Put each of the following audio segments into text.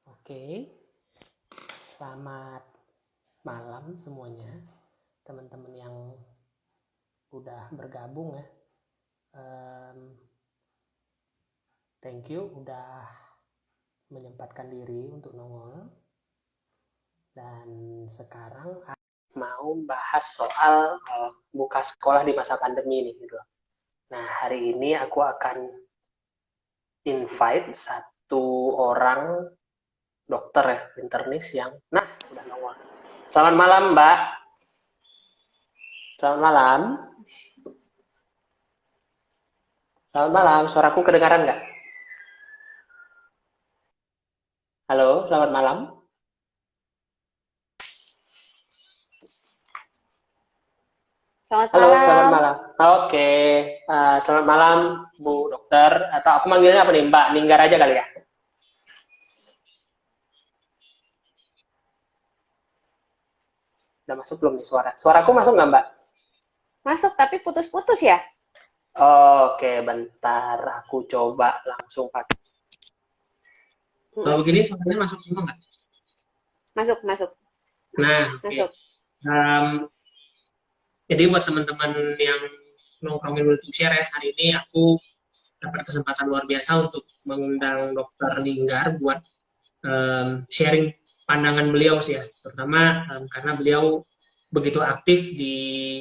Oke. Selamat malam semuanya, teman-teman yang udah bergabung ya. Thank you udah menyempatkan diri untuk nongol. Dan sekarang mau bahas soal buka sekolah di masa pandemi ini gitu. Nah, hari ini aku akan invite satu orang dokter ya, internis yang udah nongol. Selamat malam, Mbak. Selamat malam. Selamat malam, suaraku kedengaran nggak? Halo, selamat malam. Halo, selamat malam. Oke, selamat malam Bu Dokter. Atau aku manggilnya apa nih, Mbak Ninggar aja kali ya? Udah masuk belum nih suara? Suaraku masuk nggak, Mbak? Masuk, tapi putus-putus ya? Oke, bentar. Aku coba langsung pakai. Kalau begini suaranya masuk semua nggak? Masuk. Nah, oke. Masuk. Jadi buat teman-teman yang nongkrongin untuk share ya, hari ini aku dapat kesempatan luar biasa untuk mengundang Dokter Ninggar buat sharing pandangan beliau sih ya, terutama karena beliau begitu aktif di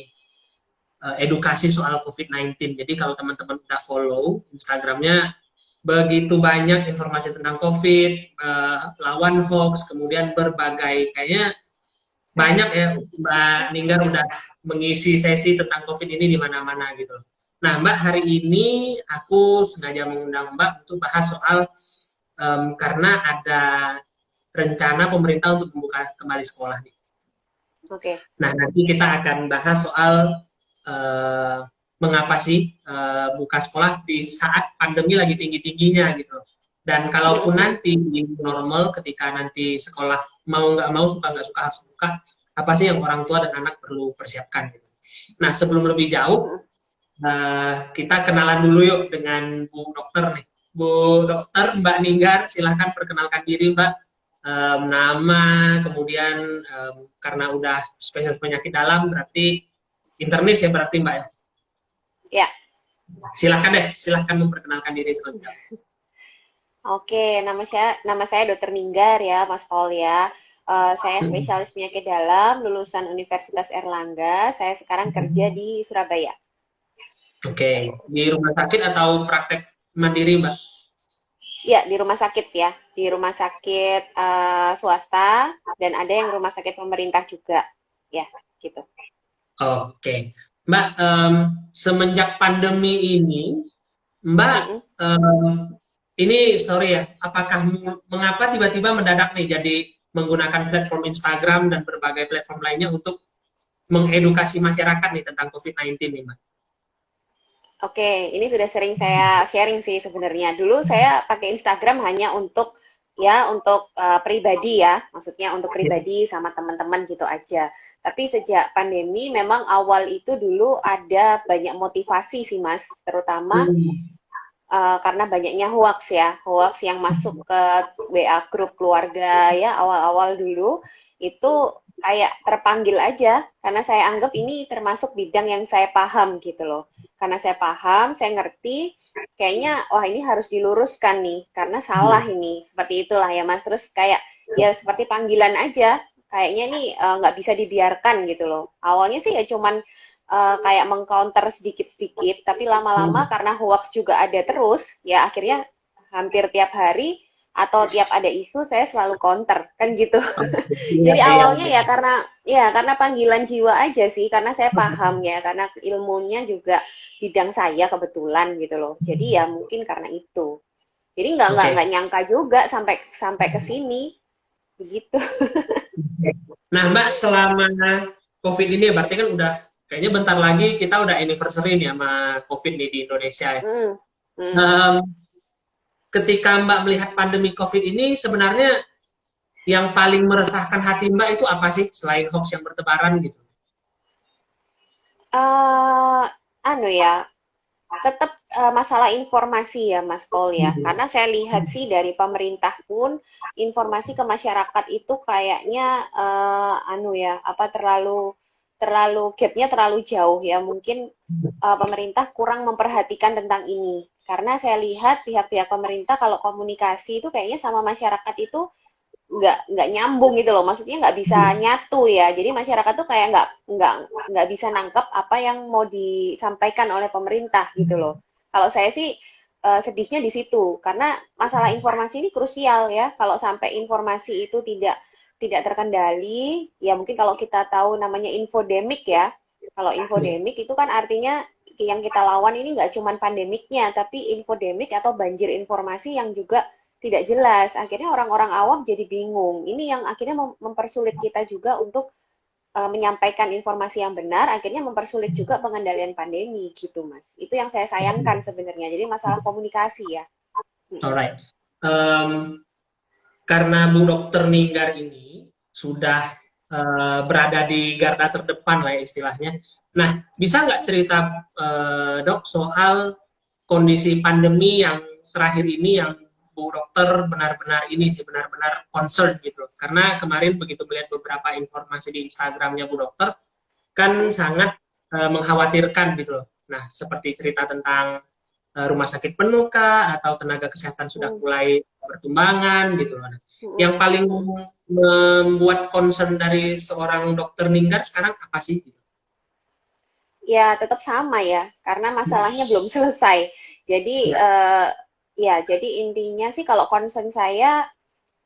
edukasi soal COVID-19. Jadi kalau teman-teman udah follow Instagramnya, begitu banyak informasi tentang COVID, lawan hoax, kemudian berbagai, kayaknya banyak ya Mbak Ninggar udah mengisi sesi tentang COVID ini di mana-mana gitu. Nah Mbak, hari ini aku sengaja mengundang Mbak untuk bahas soal karena ada rencana pemerintah untuk membuka kembali sekolah nih. Oke. Nah, nanti kita akan bahas soal mengapa sih buka sekolah di saat pandemi lagi tinggi-tingginya gitu. Dan kalaupun nanti normal, ketika nanti sekolah mau nggak mau, suka nggak suka harus buka, apa sih yang orang tua dan anak perlu persiapkan gitu. Nah, sebelum lebih jauh, kita kenalan dulu yuk dengan Bu Dokter nih. Bu Dokter Mbak Ninggar, silahkan perkenalkan diri Mbak. Nama, kemudian karena udah spesialis penyakit dalam, berarti internis ya berarti Mbak ya? Ya. Silahkan memperkenalkan diri terlebih dahulu. Oke, nama saya Dr. Ninggar ya, Mas Paul ya. Saya spesialis penyakit dalam, lulusan Universitas Erlangga. Saya sekarang kerja di Surabaya. Oke, di rumah sakit atau praktek mandiri Mbak? Ya, di rumah sakit ya. Di rumah sakit swasta, dan ada yang rumah sakit pemerintah juga. Ya, gitu. Oke, Mbak, semenjak pandemi ini, Mbak, ini sorry ya, mengapa tiba-tiba mendadak nih jadi menggunakan platform Instagram dan berbagai platform lainnya untuk mengedukasi masyarakat nih tentang COVID-19 nih, Mbak? Oke, ini sudah sering saya sharing sih sebenarnya. Dulu saya pakai Instagram hanya untuk pribadi ya, maksudnya untuk pribadi sama teman-teman gitu aja. Tapi sejak pandemi memang awal itu dulu ada banyak motivasi sih Mas, terutama karena banyaknya hoax ya, hoax yang masuk ke WA grup keluarga ya awal-awal dulu itu kayak terpanggil aja karena saya anggap ini termasuk bidang yang saya paham gitu loh. Karena saya paham, saya ngerti, kayaknya wah ini harus diluruskan nih karena salah ini. Seperti itulah ya Mas. Terus kayak ya seperti panggilan aja, kayaknya nih nggak bisa dibiarkan gitu loh. Awalnya sih ya cuman kayak mengcounter sedikit-sedikit, tapi lama-lama karena hoax juga ada terus, ya akhirnya hampir tiap hari atau tiap ada isu saya selalu counter kan gitu. Jadi awalnya ya karena panggilan jiwa aja sih, karena saya paham ya, karena ilmunya juga bidang saya kebetulan gitu loh. Jadi ya mungkin karena itu. Jadi nggak nyangka juga sampai sampai ke sini begitu. Nah, Mbak, selama COVID ini berarti kan udah kayaknya bentar lagi kita udah anniversary nih sama COVID nih di Indonesia ya. Ketika Mbak melihat pandemi COVID ini, sebenarnya yang paling meresahkan hati Mbak itu apa sih selain hoax yang bertebaran gitu? Anu ya, tetap masalah informasi ya Mas Paul ya. Karena saya lihat sih dari pemerintah pun informasi ke masyarakat itu kayaknya anu ya, apa terlalu terlalu gapnya terlalu jauh ya. Mungkin pemerintah kurang memperhatikan tentang ini. Karena saya lihat pihak-pihak pemerintah kalau komunikasi itu kayaknya sama masyarakat itu nggak nyambung gitu loh, maksudnya nggak bisa nyatu ya, jadi masyarakat tuh kayak nggak bisa nangkep apa yang mau disampaikan oleh pemerintah gitu loh. Kalau saya sih sedihnya di situ karena masalah informasi ini krusial ya, kalau sampai informasi itu tidak terkendali ya, mungkin kalau kita tahu namanya infodemik ya, kalau infodemik itu kan artinya yang kita lawan ini nggak cuma pandemiknya tapi infodemik atau banjir informasi yang juga tidak jelas. Akhirnya orang-orang awam jadi bingung. Ini yang akhirnya mempersulit kita juga untuk menyampaikan informasi yang benar, akhirnya mempersulit juga pengendalian pandemi gitu, Mas. Itu yang saya sayangkan sebenarnya. Jadi masalah komunikasi ya. Alright. Karena Bu Dokter Ninggar ini sudah berada di garda terdepan lah ya istilahnya. Nah, bisa nggak cerita Dok soal kondisi pandemi yang terakhir ini yang Bu Dokter benar-benar ini sih benar-benar concern gitu. Karena kemarin begitu melihat beberapa informasi di Instagramnya Bu Dokter kan sangat mengkhawatirkan gitu loh. Nah, seperti cerita tentang rumah sakit penuh kah atau tenaga kesehatan sudah mulai bertumbangan gitu loh. Nah, yang paling membuat concern dari seorang dokter Ninggar sekarang apa sih? Ya, tetap sama ya, karena masalahnya belum selesai. Jadi, ya, jadi intinya sih kalau concern saya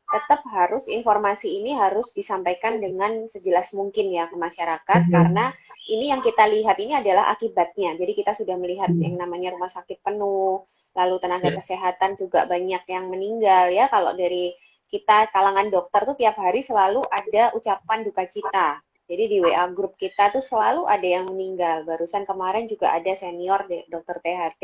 tetap harus informasi ini harus disampaikan dengan sejelas mungkin ya ke masyarakat, karena ini yang kita lihat ini adalah akibatnya. Jadi kita sudah melihat yang namanya rumah sakit penuh, lalu tenaga kesehatan juga banyak yang meninggal ya. Kalau dari kita kalangan dokter tuh tiap hari selalu ada ucapan duka cita. Jadi di WA grup kita tuh selalu ada yang meninggal. Barusan kemarin juga ada senior dokter THT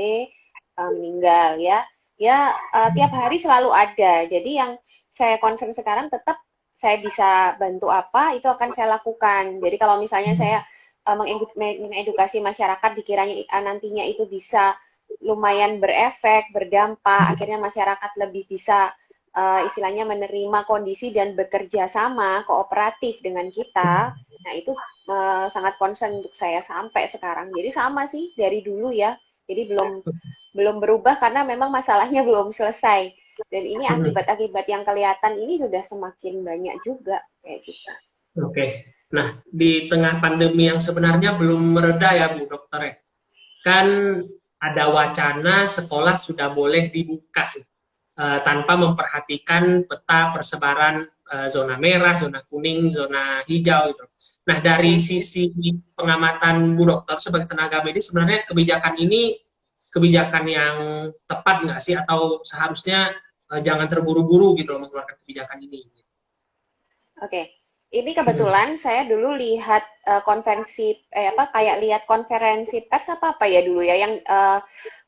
meninggal ya. Ya tiap hari selalu ada. Jadi yang saya concern sekarang tetap saya bisa bantu apa itu akan saya lakukan. Jadi kalau misalnya saya mengedukasi masyarakat dikiranya nantinya itu bisa lumayan berefek, berdampak, akhirnya masyarakat lebih bisa istilahnya menerima kondisi dan bekerja sama kooperatif dengan kita. Nah, itu sangat concern untuk saya sampai sekarang. Jadi sama sih dari dulu ya. Jadi belum berubah karena memang masalahnya belum selesai. Dan ini akibat-akibat yang kelihatan ini sudah semakin banyak juga kayak gitu. Oke. Nah, di tengah pandemi yang sebenarnya belum mereda ya Bu Dokter ya. Kan ada wacana sekolah sudah boleh dibuka tanpa memperhatikan peta persebaran zona merah, zona kuning, zona hijau gitu. Nah, dari sisi pengamatan Bu Dokter sebagai tenaga medis, sebenarnya kebijakan ini kebijakan yang tepat nggak sih? Atau seharusnya jangan terburu-buru gitu loh mengeluarkan kebijakan ini? Oke, ini kebetulan saya dulu lihat konferensi kayak lihat konferensi pers apa ya dulu ya yang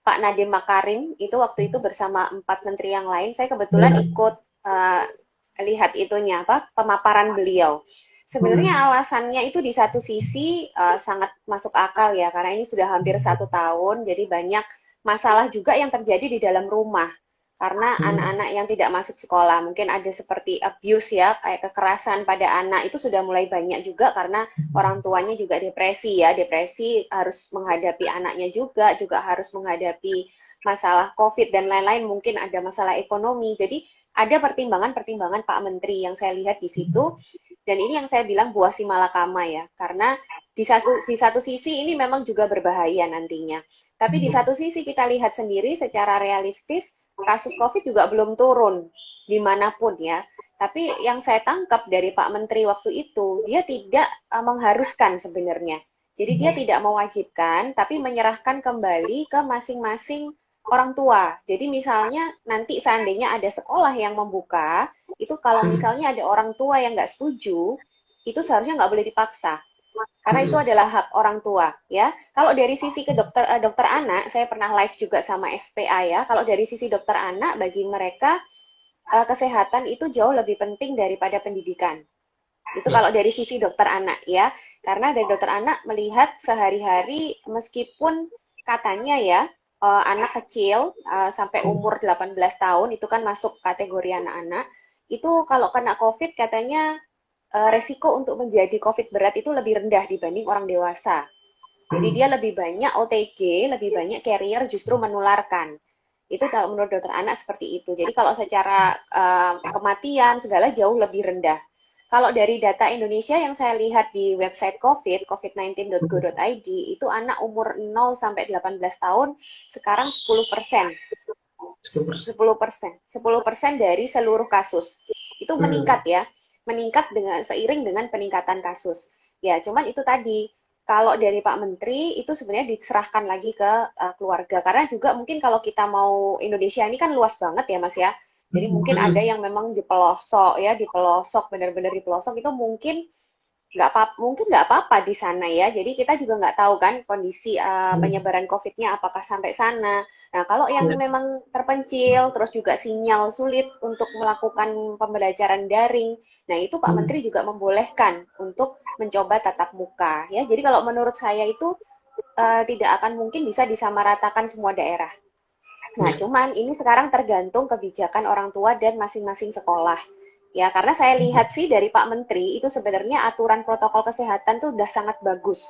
Pak Nadiem Makarim itu waktu itu bersama 4 menteri yang lain. Saya kebetulan ikut lihat itunya pemaparan beliau. Sebenarnya alasannya itu di satu sisi sangat masuk akal ya, karena ini sudah hampir 1 tahun, jadi banyak masalah juga yang terjadi di dalam rumah. Karena anak-anak yang tidak masuk sekolah, mungkin ada seperti abuse ya, kayak kekerasan pada anak, itu sudah mulai banyak juga karena orang tuanya juga depresi ya, depresi harus menghadapi anaknya juga harus menghadapi masalah COVID dan lain-lain, mungkin ada masalah ekonomi. Jadi ada pertimbangan-pertimbangan Pak Menteri yang saya lihat di situ, dan ini yang saya bilang buah si malakama ya, karena di satu sisi ini memang juga berbahaya nantinya. Tapi di satu sisi kita lihat sendiri secara realistis, kasus COVID juga belum turun dimanapun ya. Tapi yang saya tangkap dari Pak Menteri waktu itu, dia tidak mengharuskan sebenarnya. Jadi dia tidak mewajibkan, tapi menyerahkan kembali ke masing-masing orang tua. Jadi misalnya nanti seandainya ada sekolah yang membuka, itu kalau misalnya ada orang tua yang nggak setuju, itu seharusnya nggak boleh dipaksa. Karena itu adalah hak orang tua, ya. Kalau dari sisi ke dokter anak, saya pernah live juga sama SPA ya. Kalau dari sisi dokter anak, bagi mereka kesehatan itu jauh lebih penting daripada pendidikan. Itu kalau dari sisi dokter anak ya. Karena dari dokter anak melihat sehari-hari meskipun katanya ya, anak kecil sampai umur 18 tahun itu kan masuk kategori anak-anak. Itu kalau kena COVID katanya resiko untuk menjadi COVID berat itu lebih rendah dibanding orang dewasa. Jadi dia lebih banyak OTG, lebih banyak carrier justru menularkan. Itu kalau menurut dokter anak seperti itu. Jadi kalau secara kematian segala jauh lebih rendah. Kalau dari data Indonesia yang saya lihat di website COVID, covid19.go.id, itu anak umur 0 sampai 18 tahun sekarang 10%. 10%. 10% dari seluruh kasus. Itu meningkat ya. Meningkat dengan seiring dengan peningkatan kasus. Ya, cuman itu tadi. Kalau dari Pak Menteri itu sebenarnya diserahkan lagi ke keluarga. Karena juga mungkin kalau kita mau Indonesia ini kan luas banget ya Mas ya. Jadi mungkin ada yang memang di pelosok ya, di pelosok benar-benar di pelosok itu mungkin nggak apa-apa di sana ya. Jadi kita juga nggak tahu kan kondisi penyebaran COVID-nya apakah sampai sana. Nah kalau yang memang terpencil, terus juga sinyal sulit untuk melakukan pembelajaran daring, nah itu Pak Menteri juga membolehkan untuk mencoba tatap muka ya. Jadi kalau menurut saya itu tidak akan mungkin bisa disamaratakan semua daerah. Nah, cuman ini sekarang tergantung kebijakan orang tua dan masing-masing sekolah. Ya, karena saya lihat sih dari Pak Menteri itu sebenarnya aturan protokol kesehatan tuh udah sangat bagus.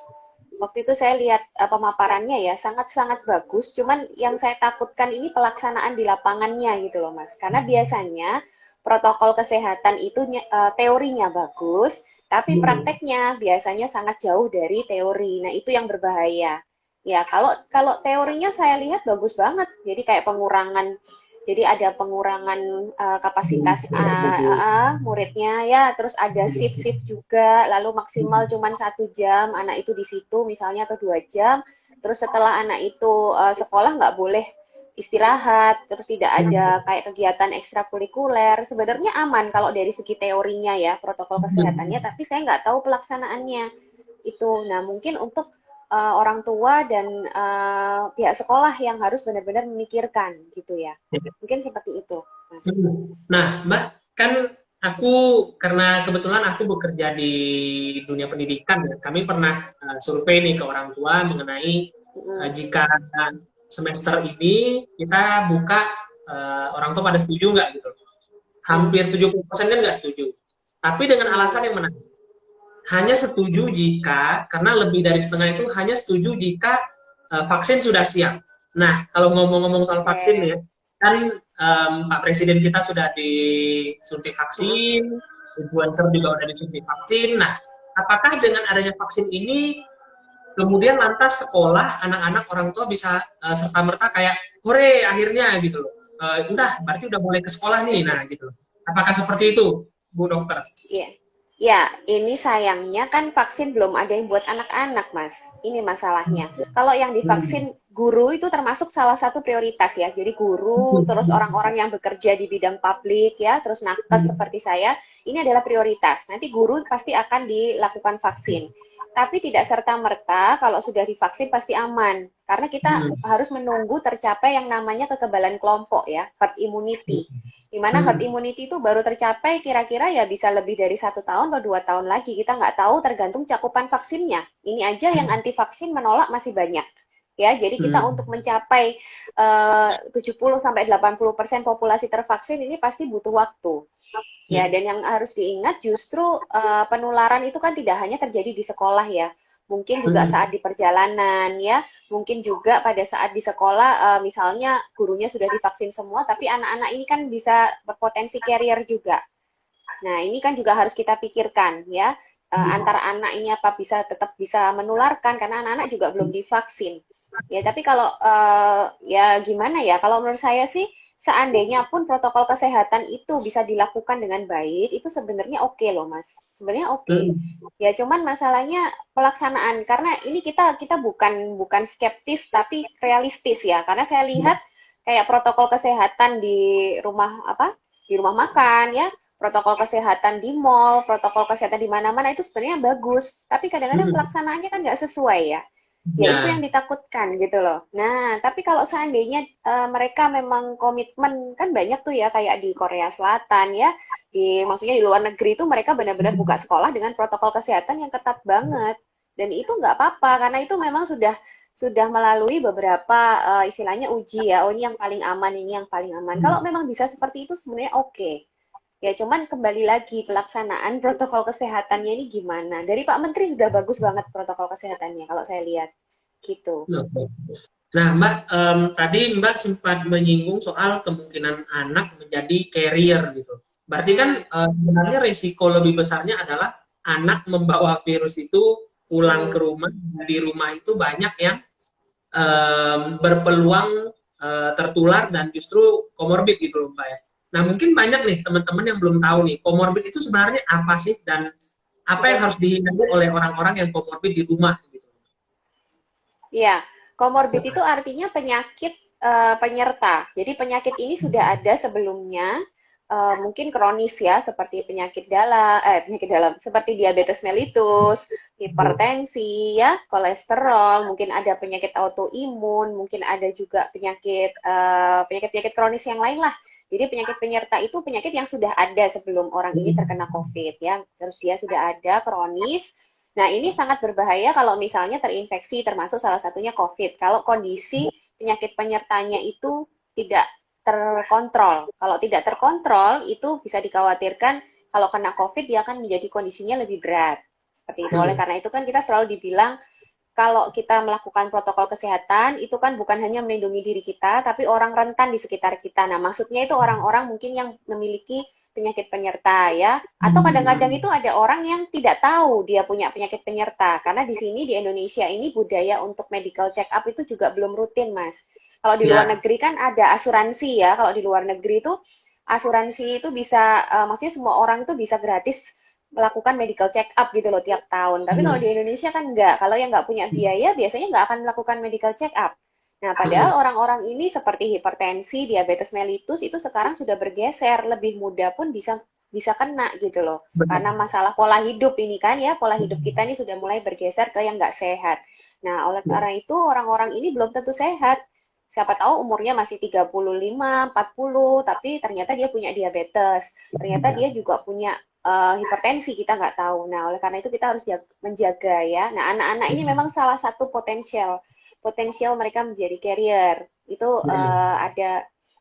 Waktu itu saya lihat pemaparannya ya sangat-sangat bagus. Cuman yang saya takutkan ini pelaksanaan di lapangannya gitu loh, Mas. Karena biasanya protokol kesehatan itu teorinya bagus, tapi prakteknya biasanya sangat jauh dari teori. Nah, itu yang berbahaya. Ya, kalau teorinya saya lihat bagus banget. Jadi kayak pengurangan, jadi ada pengurangan kapasitas muridnya ya, terus ada shift-shift juga, lalu maksimal cuma 1 jam anak itu di situ misalnya atau 2 jam. Terus setelah anak itu sekolah nggak boleh istirahat, terus tidak ada kayak kegiatan ekstrakurikuler. Sebenarnya aman kalau dari segi teorinya ya protokol kesehatannya, tapi saya nggak tahu pelaksanaannya itu. Nah mungkin untuk orang tua dan pihak sekolah yang harus benar-benar memikirkan gitu ya. Mungkin seperti itu, Mas. Nah, Mbak, kan aku karena kebetulan aku bekerja di dunia pendidikan ya. Kami pernah survei nih ke orang tua mengenai jika semester ini kita buka orang tua pada setuju nggak gitu. Hampir 70% kan nggak setuju. Tapi dengan alasan yang menarik. Hanya setuju jika, karena lebih dari setengah itu hanya setuju jika vaksin sudah siap. Nah, kalau ngomong-ngomong soal vaksin ya, kan Pak Presiden kita sudah disuntik vaksin, influencer juga sudah disuntik vaksin. Nah, apakah dengan adanya vaksin ini, kemudian lantas sekolah, anak-anak, orang tua bisa serta-merta kayak, hore, akhirnya gitu loh. Udah, berarti udah mulai ke sekolah nih, nah gitu loh. Apakah seperti itu, Bu Dokter? Iya. Ya, ini sayangnya kan vaksin belum ada yang buat anak-anak, Mas. Ini masalahnya. Kalau yang divaksin guru itu termasuk salah satu prioritas ya. Jadi guru, terus orang-orang yang bekerja di bidang publik ya, terus nakes seperti saya, ini adalah prioritas. Nanti guru pasti akan dilakukan vaksin. Tapi tidak serta-merta kalau sudah divaksin pasti aman. Karena kita harus menunggu tercapai yang namanya kekebalan kelompok ya, herd immunity. Di mana herd immunity itu baru tercapai kira-kira ya bisa lebih dari 1 tahun atau 2 tahun lagi. Kita nggak tahu tergantung cakupan vaksinnya. Ini aja yang anti vaksin menolak masih banyak. Ya, jadi kita untuk mencapai 70-80% populasi tervaksin ini pasti butuh waktu. Ya, dan yang harus diingat justru penularan itu kan tidak hanya terjadi di sekolah ya. Mungkin juga saat di perjalanan ya, mungkin juga pada saat di sekolah misalnya gurunya sudah divaksin semua, tapi anak-anak ini kan bisa berpotensi carrier juga. Nah, ini kan juga harus kita pikirkan ya, antara anak ini apa bisa tetap bisa menularkan karena anak-anak juga belum divaksin. Ya, tapi kalau ya gimana ya? Kalau menurut saya sih seandainya pun protokol kesehatan itu bisa dilakukan dengan baik, itu sebenarnya oke loh, Mas. Sebenarnya oke. Ya, cuman masalahnya pelaksanaan karena ini kita bukan skeptis tapi realistis ya. Karena saya lihat kayak protokol kesehatan di rumah apa? Di rumah makan ya, protokol kesehatan di mall, protokol kesehatan di mana-mana itu sebenarnya bagus. Tapi kadang-kadang pelaksanaannya kan nggak sesuai ya. Ya itu yang ditakutkan gitu loh. Nah, tapi kalau seandainya mereka memang komitmen, kan banyak tuh ya kayak di Korea Selatan ya, maksudnya di luar negeri itu mereka benar-benar buka sekolah dengan protokol kesehatan yang ketat banget. Dan itu nggak apa-apa karena itu memang sudah sudah melalui beberapa istilahnya uji ya, oh ini yang paling aman, ini yang paling aman. Kalau memang bisa seperti itu sebenarnya oke. Ya, cuman kembali lagi pelaksanaan protokol kesehatannya ini gimana? Dari Pak Menteri sudah bagus banget protokol kesehatannya kalau saya lihat gitu. Nah, Mbak, tadi Mbak sempat menyinggung soal kemungkinan anak menjadi carrier gitu. Berarti kan sebenarnya risiko lebih besarnya adalah anak membawa virus itu pulang ke rumah, di rumah itu banyak yang berpeluang tertular dan justru komorbid gitu loh Mbak ya. Nah mungkin banyak nih teman-teman yang belum tahu nih komorbid itu sebenarnya apa sih dan apa yang harus dihindari oleh orang-orang yang komorbid di rumah gitu. Ya, komorbid itu artinya penyakit penyerta. Jadi penyakit ini sudah ada sebelumnya, mungkin kronis ya, seperti penyakit dalam, seperti diabetes mellitus, hipertensi, ya, kolesterol, mungkin ada penyakit autoimun, mungkin ada juga penyakit kronis yang lain lah. Jadi penyakit penyerta itu penyakit yang sudah ada sebelum orang ini terkena COVID ya, terus dia sudah ada kronis. Nah, ini sangat berbahaya kalau misalnya terinfeksi, termasuk salah satunya COVID. Kalau kondisi penyakit penyertanya itu tidak terkontrol. Kalau tidak terkontrol, itu bisa dikhawatirkan kalau kena COVID, dia akan menjadi kondisinya lebih berat. Seperti itu. Oleh karena itu kan kita selalu dibilang, kalau kita melakukan protokol kesehatan, itu kan bukan hanya melindungi diri kita, tapi orang rentan di sekitar kita. Nah, maksudnya itu orang-orang mungkin yang memiliki penyakit penyerta ya, atau kadang-kadang itu ada orang yang tidak tahu dia punya penyakit penyerta, karena di sini di Indonesia ini budaya untuk medical check up itu juga belum rutin, Mas. Kalau di luar negeri kan ada asuransi ya, kalau di luar negeri itu asuransi itu bisa, maksudnya semua orang itu bisa gratis melakukan medical check up gitu loh tiap tahun. Tapi kalau di Indonesia kan enggak. Kalau yang nggak punya biaya biasanya nggak akan melakukan medical check up. Nah, padahal orang-orang ini seperti hipertensi, diabetes mellitus itu sekarang sudah bergeser, lebih muda pun bisa bisa kena gitu loh. Karena masalah pola hidup ini kan ya, pola hidup kita ini sudah mulai bergeser ke yang nggak sehat. Nah, oleh karena itu orang-orang ini belum tentu sehat. Siapa tahu umurnya masih 35, 40, tapi ternyata dia punya diabetes. Ternyata dia juga punya hipertensi, kita nggak tahu. Nah, oleh karena itu kita harus menjaga ya. Nah, anak-anak ini memang salah satu potensial mereka menjadi carrier itu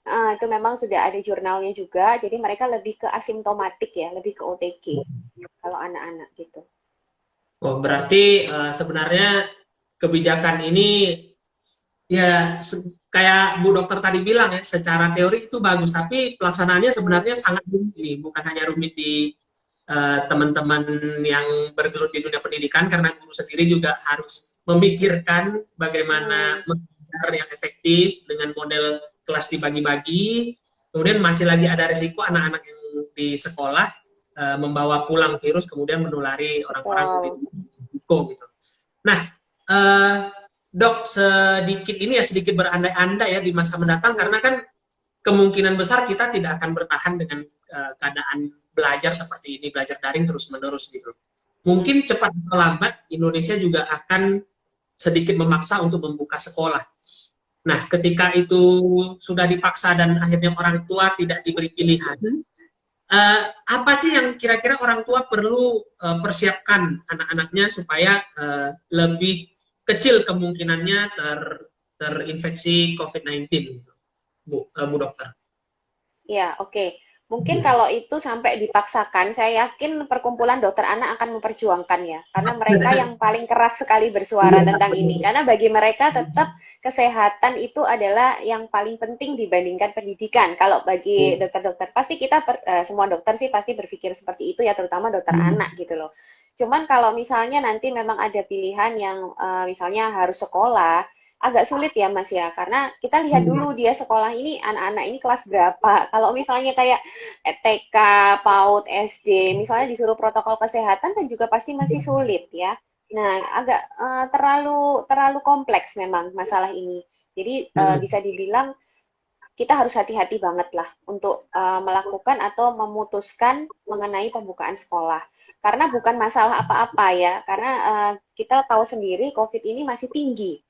itu memang sudah ada jurnalnya juga, jadi mereka lebih ke asimptomatik ya, lebih ke OTG kalau anak-anak gitu. Oh, berarti sebenarnya kebijakan ini ya kayak Bu Dokter tadi bilang ya, secara teori itu bagus, tapi pelaksanaannya sebenarnya sangat rumit nih, bukan hanya rumit di teman-teman yang bergelut di dunia pendidikan, karena guru sendiri juga harus memikirkan bagaimana mengajar yang efektif dengan model kelas dibagi-bagi. Kemudian masih lagi ada risiko anak-anak yang di sekolah membawa pulang virus kemudian menulari orang-orang di hukum gitu. Nah, Dok, sedikit berandai-andai ya di masa mendatang, karena kan kemungkinan besar kita tidak akan bertahan dengan keadaan belajar seperti ini, belajar daring terus-menerus gitu. Mungkin cepat atau lambat Indonesia juga akan sedikit memaksa untuk membuka sekolah. Nah, ketika itu sudah dipaksa dan akhirnya orang tua tidak diberi pilihan, apa sih yang kira-kira orang tua perlu persiapkan anak-anaknya supaya lebih kecil kemungkinannya terinfeksi COVID-19, Bu Dokter? Ya, oke. Mungkin kalau itu sampai dipaksakan, saya yakin perkumpulan dokter anak akan memperjuangkan ya. Karena mereka yang paling keras sekali bersuara tentang ini. Karena bagi mereka tetap kesehatan itu adalah yang paling penting dibandingkan pendidikan. Kalau bagi dokter-dokter, pasti kita, semua dokter sih pasti berpikir seperti itu ya, terutama dokter anak gitu loh. Cuman kalau misalnya nanti memang ada pilihan yang misalnya harus sekolah, agak sulit ya Mas ya, karena kita lihat dulu dia sekolah ini, anak-anak ini kelas berapa. Kalau misalnya kayak TK, PAUD, SD, misalnya disuruh protokol kesehatan kan juga pasti masih sulit ya. Nah, agak terlalu kompleks memang masalah ini. Jadi bisa dibilang kita harus hati-hati banget lah untuk melakukan atau memutuskan mengenai pembukaan sekolah. Karena bukan masalah apa-apa ya, karena kita tahu sendiri COVID ini masih tinggi.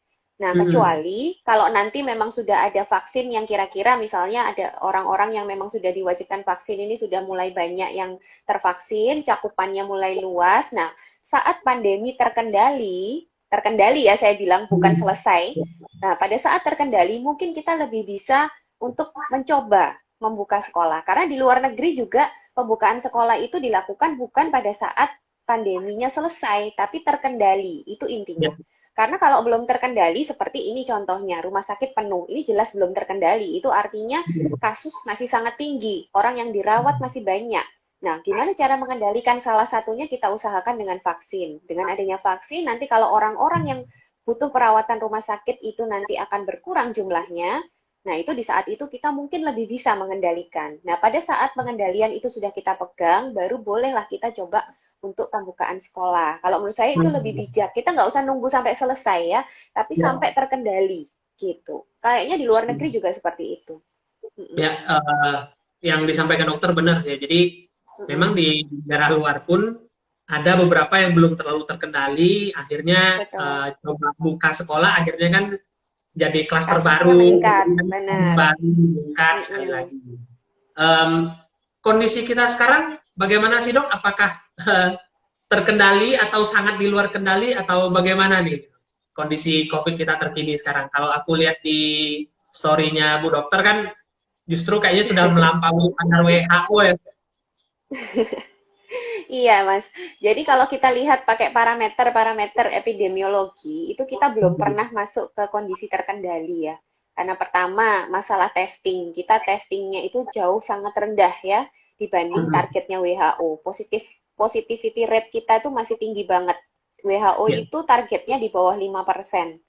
Nah, kecuali kalau nanti memang sudah ada vaksin yang kira-kira misalnya ada orang-orang yang memang sudah diwajibkan vaksin ini sudah mulai banyak yang tervaksin, cakupannya mulai luas. Nah, saat pandemi terkendali, terkendali ya, saya bilang bukan selesai. Nah, pada saat terkendali mungkin kita lebih bisa untuk mencoba membuka sekolah. Karena di luar negeri juga pembukaan sekolah itu dilakukan bukan pada saat pandeminya selesai, tapi terkendali. Itu intinya. Ya. Karena kalau belum terkendali, seperti ini contohnya, rumah sakit penuh, ini jelas belum terkendali. Itu artinya kasus masih sangat tinggi, orang yang dirawat masih banyak. Nah, gimana cara mengendalikan? Salah satunya kita usahakan dengan vaksin. Dengan adanya vaksin, nanti kalau orang-orang yang butuh perawatan rumah sakit itu nanti akan berkurang jumlahnya, nah itu di saat itu kita mungkin lebih bisa mengendalikan. Nah, pada saat pengendalian itu sudah kita pegang, baru bolehlah kita coba untuk pembukaan sekolah. Kalau menurut saya itu lebih bijak. Kita nggak usah nunggu sampai selesai ya, tapi Ya. sampai terkendali gitu. Kayaknya di luar negeri juga seperti itu. Ya, yang disampaikan dokter benar ya. Jadi memang di negara luar pun ada beberapa yang belum terlalu terkendali. Akhirnya Betul. coba buka sekolah, akhirnya kan jadi klaster Kasusnya baru, meningkat, benar. baru meningkat sekali lagi. Kondisi kita sekarang bagaimana sih dok? Apakah terkendali atau sangat di luar kendali atau bagaimana nih kondisi COVID kita terkini sekarang? Kalau aku lihat di story-nya Bu Dokter kan justru kayaknya sudah melampaui standar WHO ya. Iya, Mas. Jadi kalau kita lihat pakai parameter-parameter epidemiologi, itu kita belum pernah masuk ke kondisi terkendali ya. Karena pertama, masalah testing. Kita testingnya itu jauh sangat rendah ya dibanding targetnya WHO. Positivity rate kita itu masih tinggi banget. WHO Ya. itu targetnya di bawah 5%.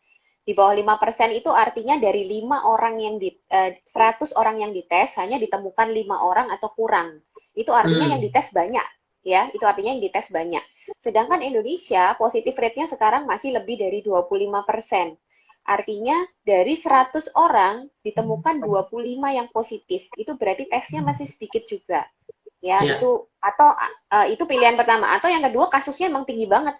Di bawah 5% itu artinya dari 100 orang yang dites hanya ditemukan 5 orang atau kurang. Itu artinya yang dites banyak ya, itu artinya yang dites banyak. Sedangkan Indonesia positif rate-nya sekarang masih lebih dari 25%. Artinya dari 100 orang ditemukan 25 yang positif. Itu berarti tesnya masih sedikit juga. Ya, Ya. itu atau itu pilihan pertama, atau yang kedua kasusnya emang tinggi banget.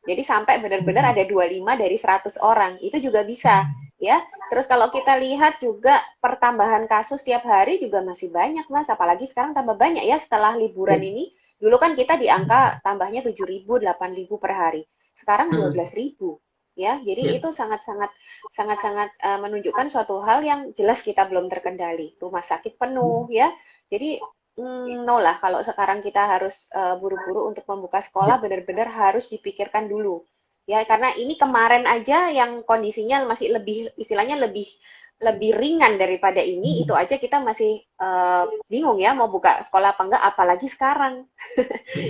Jadi sampai benar-benar ada 25 dari 100 orang. Itu juga bisa ya. Terus kalau kita lihat juga pertambahan kasus tiap hari juga masih banyak, Mas. Apalagi sekarang tambah banyak ya setelah liburan ini. Dulu kan kita di angka tambahnya 7.000, 8.000 per hari. Sekarang 12.000 ya. Jadi Ya. itu sangat-sangat menunjukkan suatu hal yang jelas kita belum terkendali. Rumah sakit penuh ya. Jadi no lah, kalau sekarang kita harus buru-buru untuk membuka sekolah, benar-benar harus dipikirkan dulu. Ya, karena ini kemarin aja yang kondisinya masih lebih, istilahnya lebih lebih ringan daripada ini, itu aja kita masih bingung ya mau buka sekolah apa enggak, apalagi sekarang.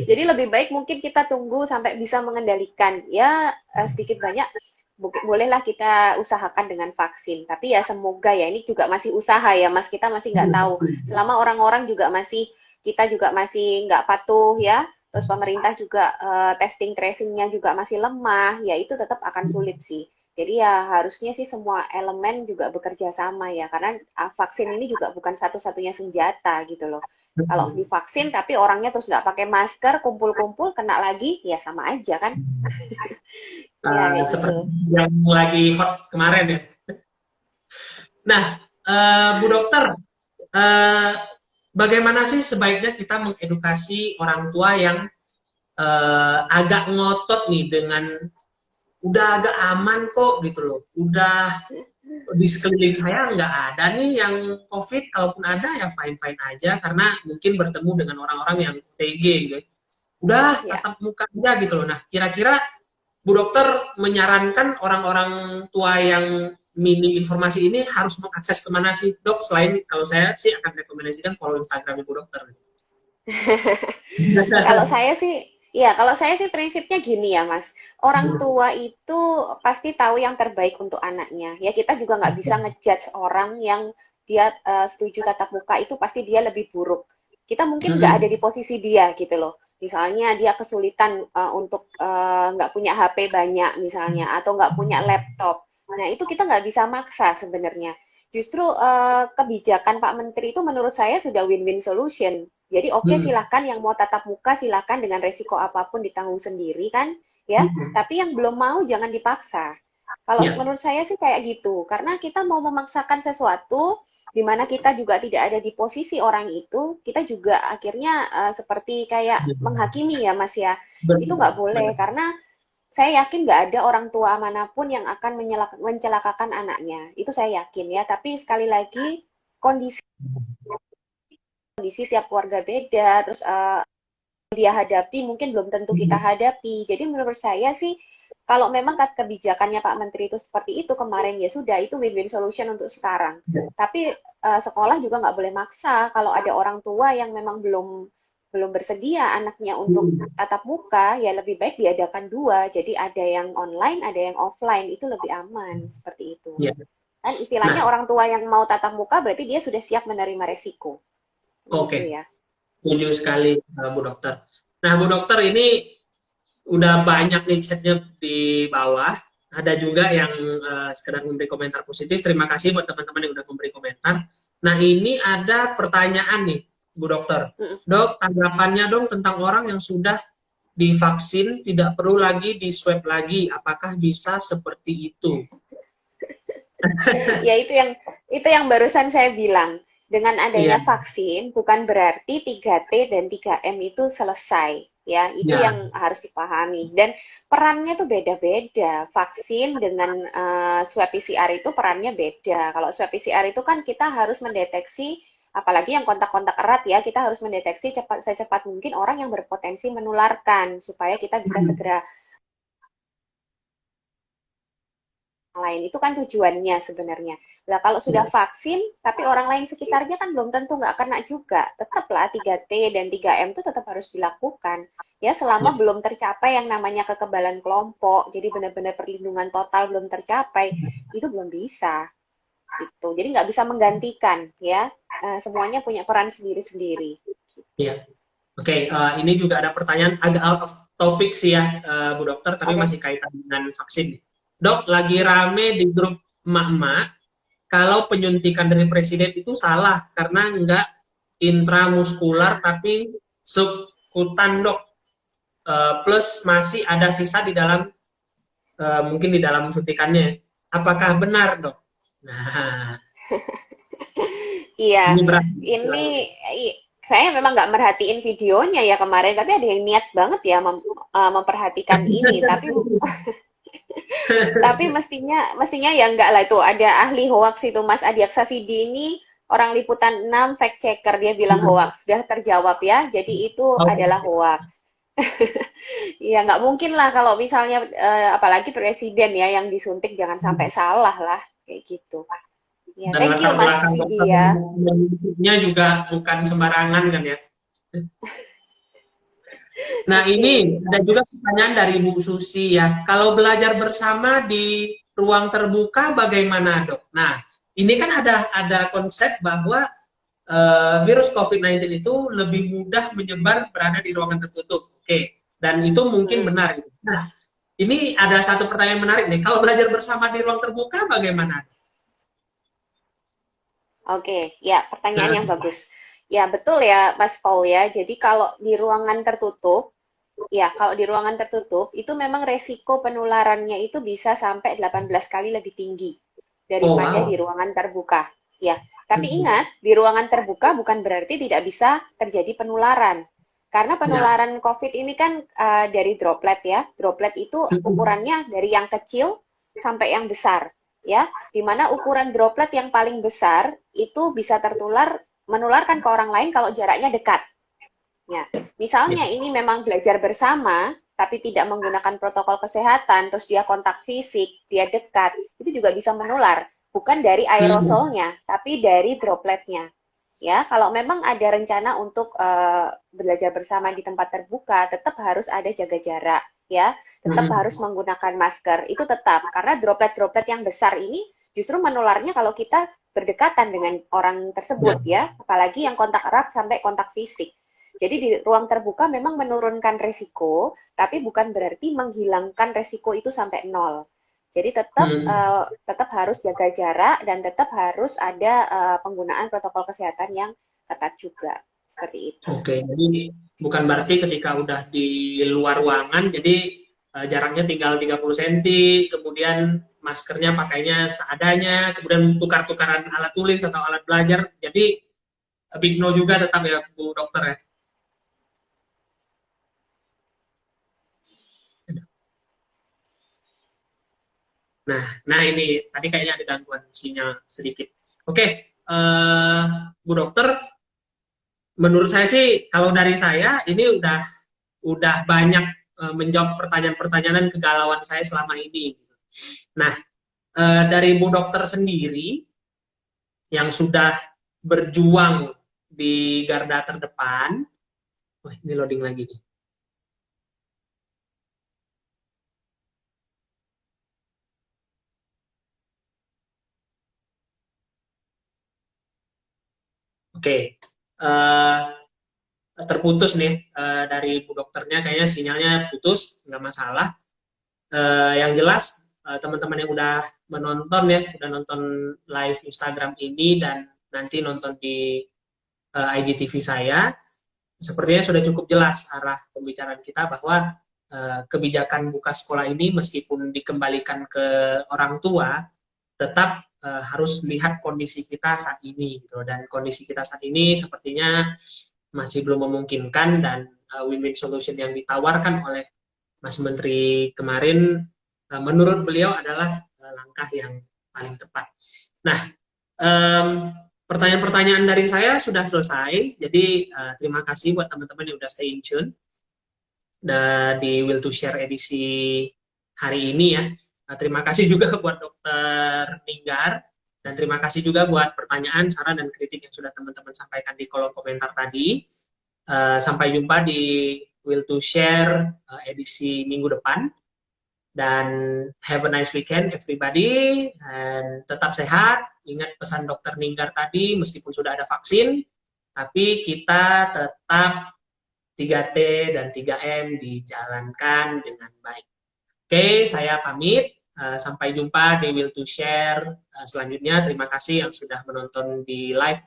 Jadi lebih baik mungkin kita tunggu sampai bisa mengendalikan. Ya, sedikit banyak bolehlah kita usahakan dengan vaksin. Tapi ya semoga ya, ini juga masih usaha ya Mas, kita masih nggak tahu. Selama orang-orang juga masih, kita juga masih nggak patuh ya, terus pemerintah juga testing tracingnya juga masih lemah, ya itu tetap akan sulit sih. Jadi ya harusnya sih semua elemen juga bekerja sama ya, karena vaksin ini juga bukan satu-satunya senjata gitu loh. Kalau divaksin tapi orangnya terus nggak pakai masker, kumpul-kumpul, kena lagi, ya sama aja kan. Ya kayak Seperti gitu. yang lagi hot kemarin ya. Nah, Bu Dokter, eh, bagaimana sih sebaiknya kita mengedukasi orang tua yang agak ngotot nih dengan udah agak aman kok gitu loh, udah di sekeliling saya nggak ada nih yang COVID, kalaupun ada ya fine-fine aja karena mungkin bertemu dengan orang-orang yang OTG gitu. Udah Ya. tatap muka aja gitu loh. Nah, kira-kira Bu Dokter menyarankan orang-orang tua yang minim informasi ini harus mengakses kemana sih dok? Selain kalau saya sih akan rekomendasikan follow Instagram Bu Dokter. Kalau saya sih, ya kalau saya sih prinsipnya gini ya Mas, orang tua itu pasti tahu yang terbaik untuk anaknya. Ya kita juga nggak bisa ngejudge orang yang dia setuju tatap muka itu pasti dia lebih buruk. Kita mungkin nggak ada di posisi dia gitu loh. Misalnya dia kesulitan untuk nggak punya HP banyak misalnya, atau nggak punya laptop. Nah itu kita nggak bisa maksa sebenarnya. Justru kebijakan Pak Menteri itu menurut saya sudah win-win solution. Jadi oke, silahkan yang mau tatap muka silahkan dengan resiko apapun ditanggung sendiri kan, ya. Tapi yang belum mau jangan dipaksa. Kalau Ya, menurut saya sih kayak gitu, karena kita mau memaksakan sesuatu di mana kita juga tidak ada di posisi orang itu, kita juga akhirnya seperti kayak menghakimi ya Mas ya. Itu betul, nggak boleh betul. karena saya yakin nggak ada orang tua manapun yang akan mencelakakan anaknya. Itu saya yakin ya. Tapi sekali lagi kondisi kondisi tiap keluarga beda, terus dia hadapi mungkin belum tentu kita hadapi. Jadi menurut saya sih kalau memang kebijakannya Pak Menteri itu seperti itu kemarin ya sudah itu win-win solution untuk sekarang. Tapi sekolah juga nggak boleh maksa kalau ada orang tua yang memang belum bersedia anaknya untuk tatap muka, ya lebih baik diadakan dua. Jadi ada yang online, ada yang offline, itu lebih aman seperti itu. Ya. Kan istilahnya Nah, orang tua yang mau tatap muka berarti dia sudah siap menerima resiko. Gitu oke. ya. Setuju sekali, Bu Dokter. Nah, Bu Dokter, ini udah banyak nih chatnya di bawah. Ada juga yang sekedar memberi komentar positif. Terima kasih buat teman-teman yang udah memberi komentar. Nah, ini ada pertanyaan nih, Bu Dokter. Dok, tanggapannya dong tentang orang yang sudah divaksin, tidak perlu lagi di swab lagi. Apakah bisa seperti itu? Ya itu yang barusan saya bilang. Dengan Iya, adanya vaksin bukan berarti 3T dan 3M itu selesai. Ya, itu ya, yang harus dipahami. Dan perannya tuh beda-beda. Vaksin dengan swab PCR itu perannya beda. Kalau swab PCR itu kan kita harus mendeteksi, apalagi yang kontak-kontak erat ya, kita harus mendeteksi secepat mungkin orang yang berpotensi menularkan supaya kita bisa segera lain. Itu kan tujuannya sebenarnya. Nah, kalau sudah vaksin, tapi orang lain sekitarnya kan belum tentu nggak kena juga. Tetaplah 3T dan 3M itu tetap harus dilakukan. Ya, selama belum tercapai yang namanya kekebalan kelompok, jadi benar-benar perlindungan total belum tercapai, itu belum bisa. Gitu. Jadi nggak bisa menggantikan, ya. Semuanya punya peran sendiri-sendiri. ya. Oke, ini juga ada pertanyaan agak out of topic sih ya, Bu Dokter, tapi Oke. masih kaitan dengan vaksin. Dok, lagi rame di grup emak-emak, kalau penyuntikan dari presiden itu salah, karena nggak intramuskular, tapi subkutan, Dok. Plus masih ada sisa di dalam, mungkin di dalam suntikannya. Apakah benar, Dok? Nah, Iya, ini berat. ini saya memang nggak merhatiin videonya ya kemarin, tapi ada yang niat banget ya memperhatikan ini. Tapi mestinya ya enggak lah itu ada ahli hoax itu Mas Adi Aksafidi ini orang liputan 6 fact checker dia bilang hoax sudah terjawab ya. Jadi itu adalah Oke. hoax. Ya nggak mungkin lah kalau misalnya apalagi presiden ya yang disuntik jangan sampai salah lah kayak gitu. Ya, Dan thank you latar Mas belakang Vidi ya. nya juga bukan sembarangan kan ya. Nah, ini Oke. ada juga pertanyaan dari Bu Susi ya. Kalau belajar bersama di ruang terbuka bagaimana, Dok? Nah, ini kan ada konsep bahwa virus COVID-19 itu lebih mudah menyebar berada di ruangan tertutup. Oke. Dan itu mungkin Hmm. benar. Nah, ini ada satu pertanyaan menarik nih. Kalau belajar bersama di ruang terbuka bagaimana? Oke, ya pertanyaan Nah, yang bagus. Ya betul ya Mas Paul ya. Jadi kalau di ruangan tertutup, ya kalau di ruangan tertutup itu memang resiko penularannya itu bisa sampai 18 kali lebih tinggi oh daripada di wow. ruangan terbuka. Ya, tapi ingat di ruangan terbuka bukan berarti tidak bisa terjadi penularan. Karena Ya. penularan COVID ini kan dari droplet ya. Droplet itu ukurannya dari yang kecil sampai yang besar ya, di mana ukuran droplet yang paling besar itu bisa menularkan ke orang lain kalau jaraknya dekat. Ya, Ya. misalnya ini memang belajar bersama, tapi tidak menggunakan protokol kesehatan, terus dia kontak fisik, dia dekat, itu juga bisa menular. Bukan dari aerosolnya, tapi dari dropletnya. Ya, kalau memang ada rencana untuk belajar bersama di tempat terbuka, tetap harus ada jaga jarak. Ya, tetap harus menggunakan masker. Itu tetap, karena droplet-droplet yang besar ini justru menularnya kalau kita berdekatan dengan orang Ya. tersebut ya, apalagi yang kontak erat sampai kontak fisik. Jadi di ruang terbuka memang menurunkan resiko, tapi bukan berarti menghilangkan resiko itu sampai nol. Jadi tetap harus jaga jarak dan tetap harus ada penggunaan protokol kesehatan yang ketat juga. Seperti itu. Oke, jadi bukan berarti ketika udah di luar ruangan, jadi jaraknya tinggal 30 cm, kemudian maskernya pakainya seadanya, kemudian tukar-tukaran alat tulis atau alat belajar, jadi big no juga tetap ya Bu Dokter ya. Nah ini tadi kayaknya ada gangguan sinyal sedikit. Oke, Bu Dokter, menurut saya sih kalau dari saya ini udah banyak menjawab pertanyaan-pertanyaan kegalauan saya selama ini. Nah, dari Bu Dokter sendiri yang sudah berjuang di garda terdepan, wah ini loading lagi nih. Oke, terputus nih dari Bu Dokternya, kayaknya sinyalnya putus, nggak masalah. Yang jelas teman-teman yang udah menonton ya, udah nonton live Instagram ini dan nanti nonton di IGTV saya, sepertinya sudah cukup jelas arah pembicaraan kita bahwa kebijakan buka sekolah ini meskipun dikembalikan ke orang tua, tetap harus melihat kondisi kita saat ini gitu. Dan kondisi kita saat ini sepertinya masih belum memungkinkan, dan win-win solution yang ditawarkan oleh Mas Menteri kemarin menurut beliau adalah langkah yang paling tepat. Nah, pertanyaan-pertanyaan dari saya sudah selesai. Jadi terima kasih buat teman-teman yang udah stay in tune di Will to Share edisi hari ini ya. Terima kasih juga buat Dokter Ninggar, dan terima kasih juga buat pertanyaan, saran, dan kritik yang sudah teman-teman sampaikan di kolom komentar tadi. Sampai jumpa di Will to Share edisi minggu depan. Dan have a nice weekend everybody, dan tetap sehat. Ingat pesan Dokter Ninggar tadi, meskipun sudah ada vaksin, tapi kita tetap 3T dan 3M dijalankan dengan baik. Oke, saya pamit. Sampai jumpa di Will to Share selanjutnya. Terima kasih yang sudah menonton di live.